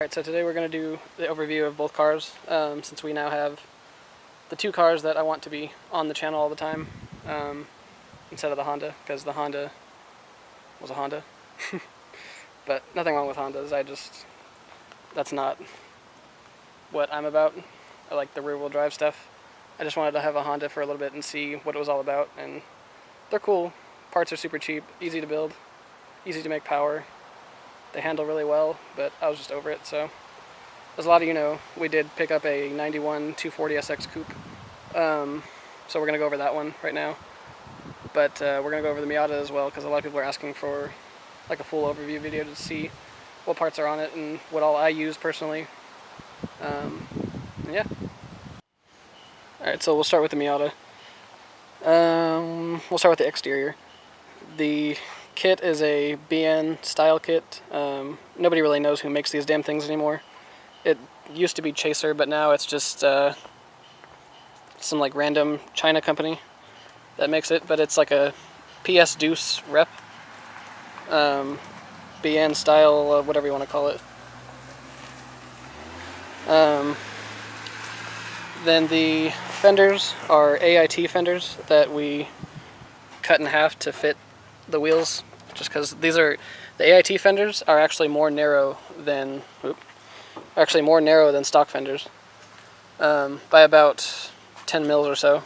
Alright, so today we're going to do the overview of both cars, since we now have the two cars that I want to be on the channel all the time, instead of the Honda, because the Honda was a Honda. But nothing wrong with Hondas, that's not what I'm about. I like the rear-wheel drive stuff. I just wanted to have a Honda for a little bit and see what it was all about, and they're cool. Parts are super cheap, easy to build, easy to make power. They handle really well, but I was just over it, so as a lot of you know, we did pick up a 91 240 SX Coupe, so we're going to go over that one right now, but we're going to go over the Miata as well, because a lot of people are asking for like a full overview video to see what parts are on it and what all I use personally. Yeah. Alright, so we'll start with the Miata. We'll start with the exterior. The kit is a BN style kit. Nobody really knows who makes these damn things anymore. It used to be Chaser, but now it's just some like random China company that makes it, but it's like a PS Deuce rep. BN style, whatever you want to call it. Then the fenders are AIT fenders that we cut in half to fit the wheels, just because the AIT fenders are actually more narrow than stock fenders, by about 10 mils or so.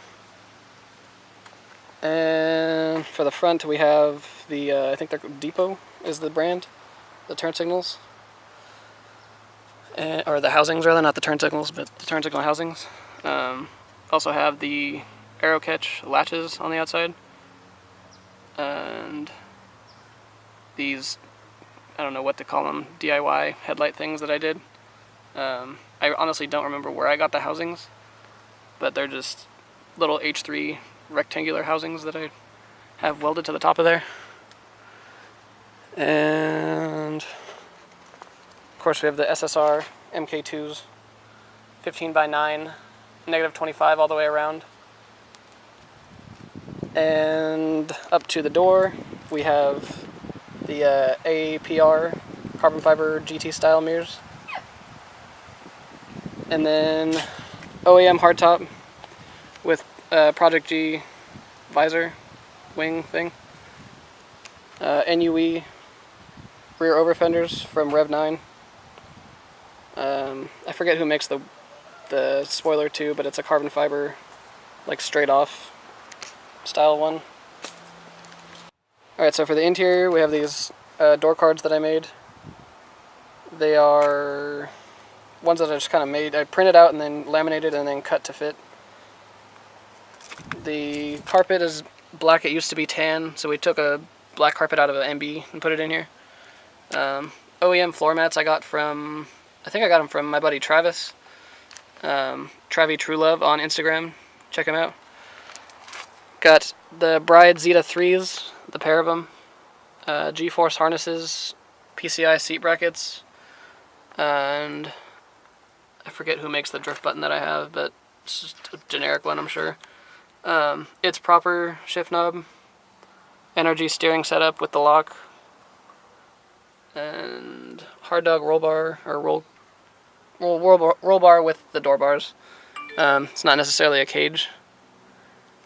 And for the front we have the I think they're Depot is the brand, the turn signals, or the housings rather, not the turn signals, but the turn signal housings. Also have the arrow catch latches on the outside, and these, I don't know what to call them, DIY headlight things that I did. I honestly don't remember where I got the housings, but they're just little H3 rectangular housings that I have welded to the top of there. And of course we have the SSR MK2s, 15x9, -25 all the way around. And up to the door we have the APR carbon fiber GT style mirrors, and then OEM hardtop with Project G visor wing thing, NUE rear over fenders from Rev 9. I forget who makes the spoiler too, but it's a carbon fiber, like straight off style one. Alright, so for the interior we have these door cards that I made. They are ones that I just kind of made. I printed out and then laminated and then cut to fit. The carpet is black. It used to be tan, so we took a black carpet out of an MB and put it in here. OEM floor mats I got from, I think I got them from my buddy Travis, Travi True Love on Instagram. Check him out. Got the Bride Zeta 3s, the pair of them, G-force harnesses, PCI seat brackets, and I forget who makes the drift button that I have, but it's just a generic one, I'm sure. It's proper shift knob, NRG steering setup with the lock, and hard dog roll bar, or roll bar with the door bars. It's not necessarily a cage.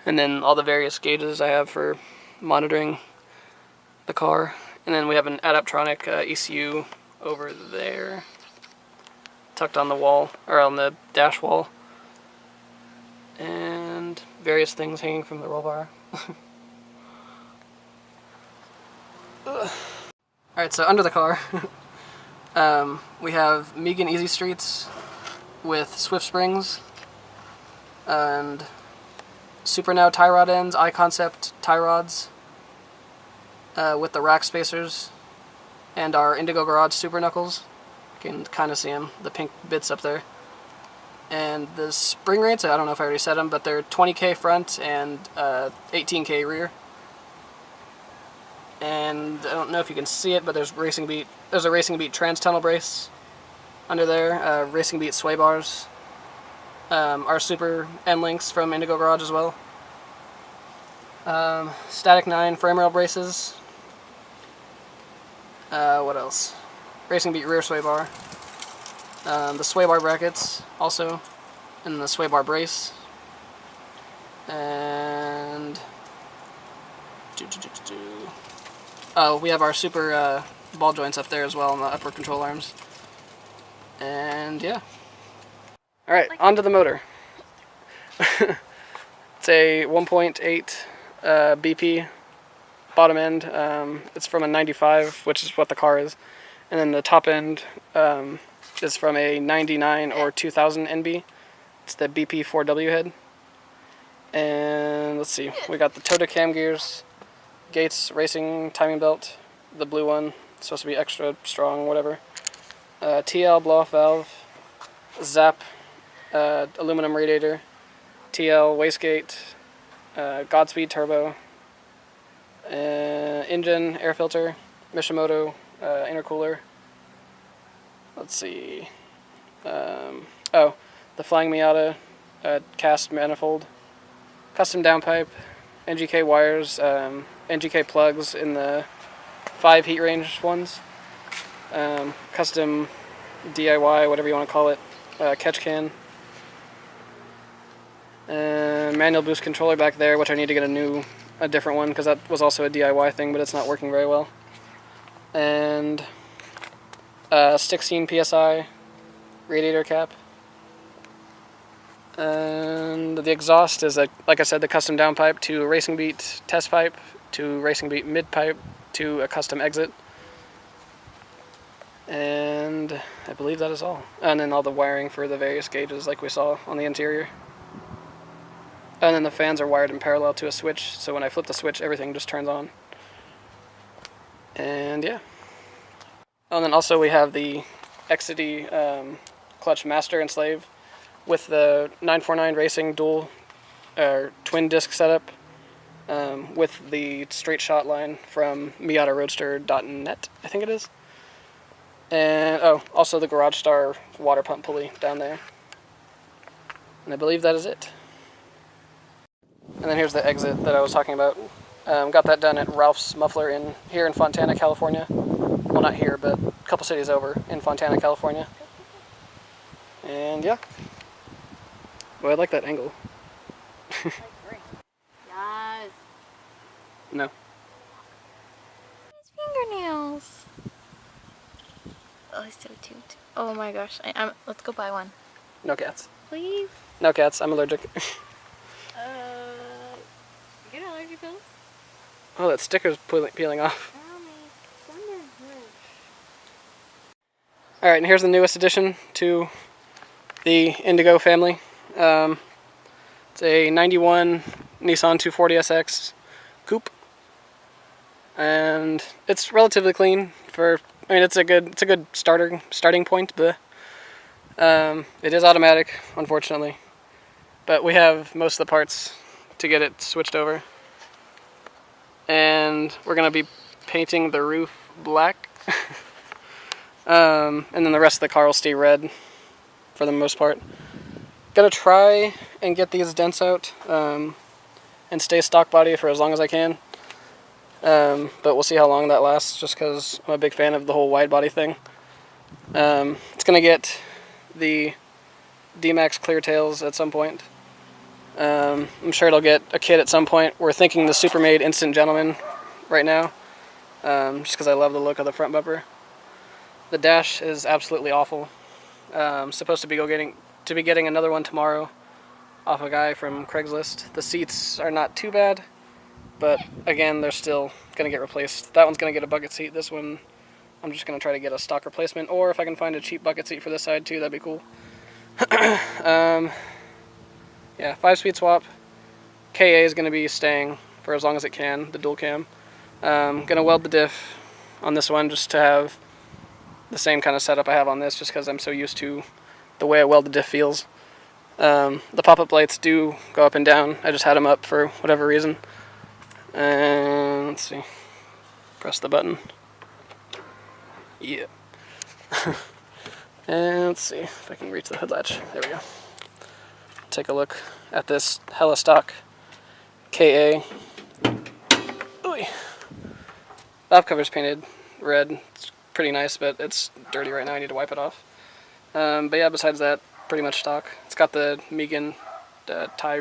And then all the various gauges I have for monitoring the car. And then we have an Adaptronic ECU over there, tucked on the wall, or on the dash wall. And various things hanging from the roll bar. Alright, so under the car, we have Megan Easy Streets with Swift Springs, and Super Now tie rod ends, I-Concept tie rods, with the rack spacers, and our Indigo Garage Super Knuckles. You can kind of see them, the pink bits up there. And the spring rates, I don't know if I already said them, but they're 20K front and 18K rear. And I don't know if you can see it, but there's a Racing Beat trans tunnel brace under there, Racing Beat sway bars. Our super end links from Indigo Garage as well. Static 9 frame rail braces. What else? Racing Beat rear sway bar. The sway bar brackets also, and the sway bar brace. And oh, we have our super ball joints up there as well on the upper control arms. And yeah. Alright, onto the motor. It's a 1.8 BP bottom end. It's from a 95, which is what the car is. And then the top end is from a 99 or 2000 NB. It's the BP4W head. And let's see, we got the Tota cam gears, Gates racing timing belt, the blue one, it's supposed to be extra strong, whatever. TL blow-off valve, Zap aluminum radiator, TL wastegate, Godspeed turbo, engine air filter, Mishimoto intercooler. Let's see. Oh, the Flying Miata cast manifold, custom downpipe, NGK wires, NGK plugs in the 5 heat range ones, custom DIY, whatever you want to call it, catch can, manual boost controller back there, which I need to get a different one because that was also a DIY thing, but it's not working very well. And 16 PSI radiator cap. And the exhaust is, like I said, the custom downpipe to a Racing Beat test pipe to Racing Beat mid pipe to a custom exit. And I believe that is all. And then all the wiring for the various gauges like we saw on the interior. And then the fans are wired in parallel to a switch, so when I flip the switch, everything just turns on. And yeah. Oh, and then also we have the XCD clutch master and slave with the 949 Racing dual twin disc setup with the straight shot line from MiataRoadster.net, I think it is. And oh, also the Garage Star water pump pulley down there. And I believe that is it. And then here's the exit that I was talking about. Got that done at Ralph's Muffler here in Fontana, California. Well, not here, but a couple cities over in Fontana, California. And yeah. Well, I like that angle. Yes. No. His fingernails. Oh, he's so cute. Oh my gosh. Let's go buy one. No cats. Please? No cats. I'm allergic. Get allergy pills? Oh, that sticker's peeling off. Alright, and here's the newest addition to the Indigo family. It's a 91 Nissan 240SX coupe. And it's relatively clean it's a good starting point, but it is automatic, unfortunately. But we have most of the parts to get it switched over. And we're going to be painting the roof black. And then the rest of the car will stay red for the most part. Gonna try and get these dents out and stay stock body for as long as I can. But we'll see how long that lasts, just because I'm a big fan of the whole wide body thing. It's gonna get the D-Max clear tails at some point. I'm sure it'll get a kit at some point. We're thinking the Supermade Instant Gentleman right now, just because I love the look of the front bumper. The dash is absolutely awful. Supposed to be getting another one tomorrow off a guy from Craigslist. The seats are not too bad, but again, they're still gonna get replaced. That one's gonna get a bucket seat. This one, I'm just gonna try to get a stock replacement, or if I can find a cheap bucket seat for this side too, that'd be cool. Yeah, 5-speed swap. KA is gonna be staying for as long as it can, the dual cam. Gonna weld the diff on this one just to have the same kind of setup I have on this, just because I'm so used to the way a welded diff feels. The pop-up lights do go up and down. I just had them up for whatever reason. And let's see. Press the button. Yeah. And let's see if I can reach the hood latch. There we go. Take a look at this hella stock KA. Ooh. Valve cover's painted red. It's pretty nice, but it's dirty right now. I need to wipe it off. But yeah, besides that, pretty much stock. It's got the Megan tie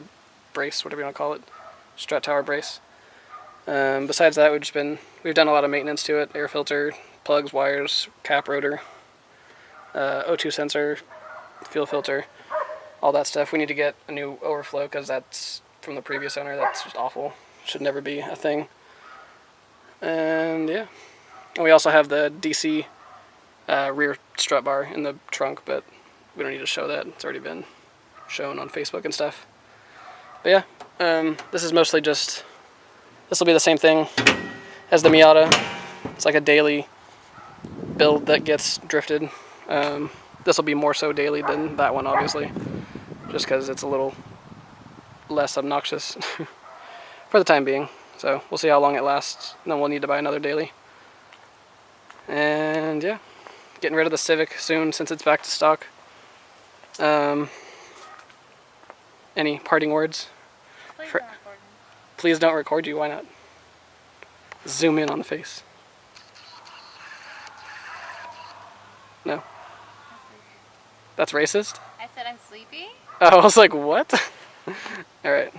brace, whatever you want to call it, strut tower brace. Besides that, we've done a lot of maintenance to it: air filter, plugs, wires, cap rotor, O2 sensor, fuel filter, all that stuff. We need to get a new overflow because that's from the previous owner. That's just awful. Should never be a thing. And yeah, and we also have the DC rear strut bar in the trunk, but we don't need to show that. It's already been shown on Facebook and stuff. But yeah, this is mostly just, this will be the same thing as the Miata. It's like a daily build that gets drifted. This will be more so daily than that one, obviously, just because it's a little less obnoxious for the time being. So we'll see how long it lasts, and then we'll need to buy another daily. And yeah, getting rid of the Civic soon since it's back to stock. Any parting words? Please don't record me. Please don't record you. Why not? Zoom in on the face. No. That's racist? I said I'm sleepy. Oh, I was like, what? Alright.